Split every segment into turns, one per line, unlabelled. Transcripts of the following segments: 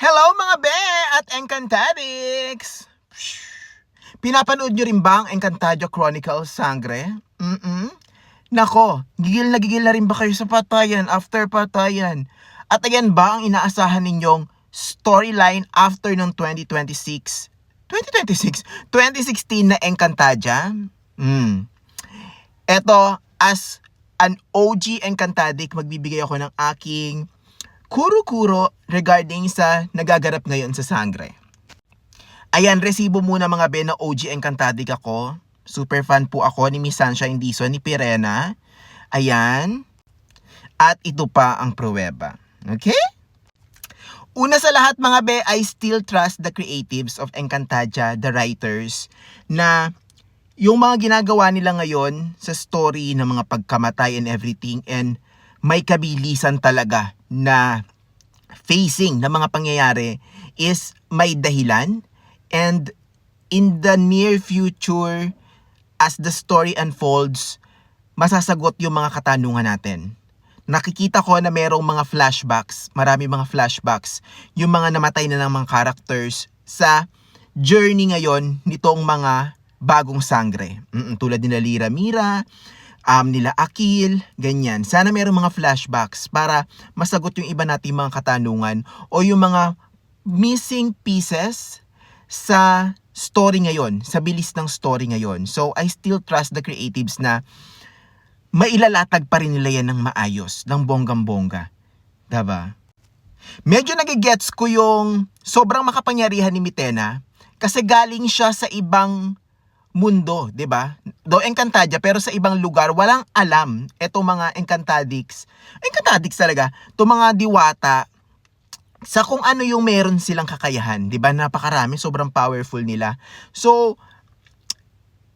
Hello mga be at Encantadix! Pinapanood nyo rin ba ang Encantadia Chronicles Sangre? Nako, gigil na rin ba kayo sa patayan after patayan? At ayan ba ang inaasahan ninyong storyline after ng 2026? 2016 na Encantadia? Eto, as an OG Encantadic, magbibigay ako ng aking kuro-kuro regarding sa nagaganap ngayon sa Sangre. Ayan, resibo muna mga be na OG Encantadic ako. Super fan po ako ni Miss Sunshine Dizon, ni Pirena. Ayan. At ito pa ang pruweba. Okay? Una sa lahat mga be, I still trust the creatives of Encantadia, the writers, na yung mga ginagawa nila ngayon sa story ng mga pagkamatay and everything, and may kabilisan talaga na facing ng mga pangyayari is may dahilan, and in the near future, as the story unfolds, masasagot yung mga katanungan natin. Nakikita ko na merong mga flashbacks, marami mga flashbacks, yung mga namatay na ng mga characters sa journey ngayon nitong mga bagong Sangre. Tulad nila Lira Mira, nila Akil, ganyan. Sana mayroong mga flashbacks para masagot yung iba nating mga katanungan o yung mga missing pieces sa story ngayon, sa bilis ng story ngayon. So, I still trust the creatives na mailalatag pa rin nila yan ng maayos, ng bonggang-bongga. Diba? Medyo nagigets ko yung sobrang makapangyarihan ni Mitena kasi galing siya sa ibang mundo, 'di ba? Do Encantadia pero sa ibang lugar, walang alam etong mga Encantadics talaga, itong mga diwata sa kung ano yung meron silang kakayahan, 'di ba? Napakarami, sobrang powerful nila. So,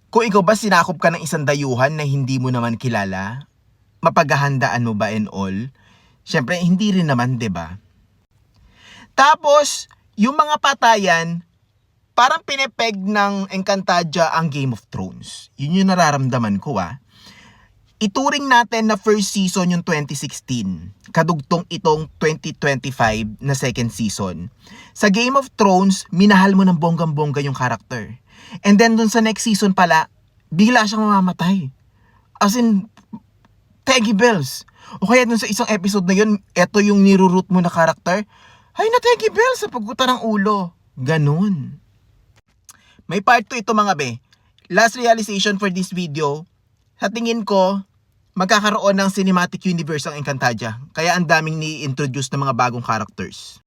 kung ikaw ba sinakop ka ng isang dayuhan na hindi mo naman kilala, mapaghahandaan mo ba and all? Syempre hindi rin naman, 'di ba? Tapos, yung mga patayan, parang pinepeg ng Encantadia ang Game of Thrones. Yun yung nararamdaman ko Ituring natin na first season yung 2016. Kadugtong itong 2025 na second season. Sa Game of Thrones, minahal mo ng bonggang-bongga yung character. And then dun sa next season pala, bigla siyang mamamatay. As in, Teggy Bells. O kaya dun sa isang episode na yun, eto yung niruroot mo na character, ay na Teggy Bells sa pagkutan ng ulo. Ganun. May part 2 ito mga be. Last realization for this video, sa tingin ko, magkakaroon ng cinematic universe ang Encantadia. Kaya ang daming ni-introduce ng mga bagong characters.